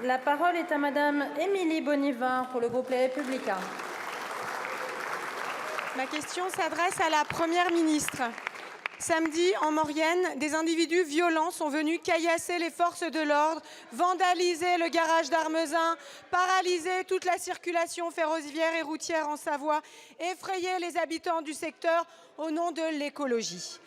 La parole est à Madame Émilie Bonivard pour le groupe Les Républicains. Ma question s'adresse à la Première ministre. Samedi, en Maurienne, des individus violents sont venus caillasser les forces de l'ordre, vandaliser le garage d'Armezin, paralyser toute la circulation ferroviaire et routière en Savoie, effrayer les habitants du secteur au nom de l'écologie.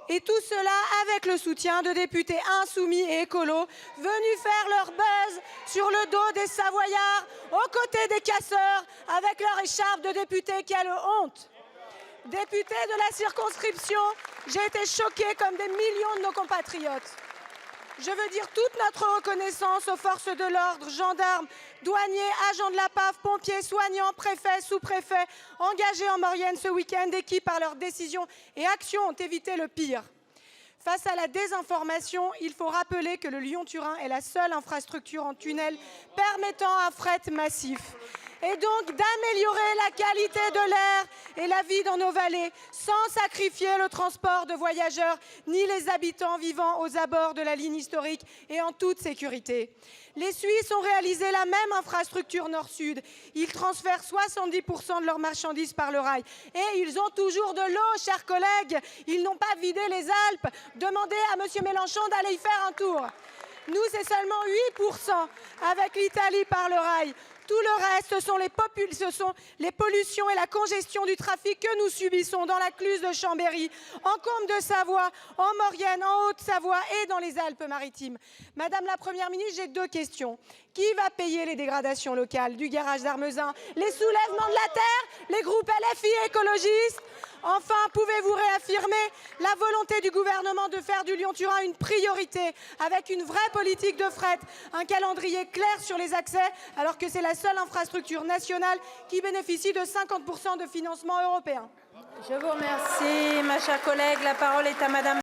Et tout cela avec le soutien de députés insoumis et écolos venus faire leur buzz sur le dos des Savoyards, aux côtés des casseurs, avec leur écharpe de député. Quelle honte! Députée de la circonscription, j'ai été choquée comme des millions de nos compatriotes. Je veux dire toute notre reconnaissance aux forces de l'ordre, gendarmes, douaniers, agents de la PAF, pompiers, soignants, préfets, sous-préfets, engagés en Maurienne ce week-end et qui, par leurs décisions et actions, ont évité le pire. Face à la désinformation, il faut rappeler que le Lyon-Turin est la seule infrastructure en tunnel permettant un fret massif. Et donc d'améliorer la qualité de l'air et la vie dans nos vallées sans sacrifier le transport de voyageurs ni les habitants vivant aux abords de la ligne historique et en toute sécurité. Les Suisses ont réalisé la même infrastructure nord-sud. Ils transfèrent 70% de leurs marchandises par le rail. Et ils ont toujours de l'eau, chers collègues. Ils n'ont pas vidé les Alpes. Demandez à M. Mélenchon d'aller y faire un tour. Nous, c'est seulement 8% avec l'Italie par le rail. Tout le reste, ce sont les pollutions et la congestion du trafic que nous subissons dans la Cluse de Chambéry, en Combe de Savoie, en Maurienne, en Haute-Savoie et dans les Alpes-Maritimes. Madame la Première ministre, j'ai deux questions. Qui va payer les dégradations locales du garage d'Armezin, les soulèvements de la terre, les groupes LFI écologistes? Enfin, pouvez-vous réaffirmer la volonté du gouvernement de faire du Lyon-Turin une priorité avec une vraie politique de fret, un calendrier clair sur les accès, alors que c'est la seule infrastructure nationale qui bénéficie de 50% de financement européen? Je vous remercie, ma chère collègue. La parole est à Madame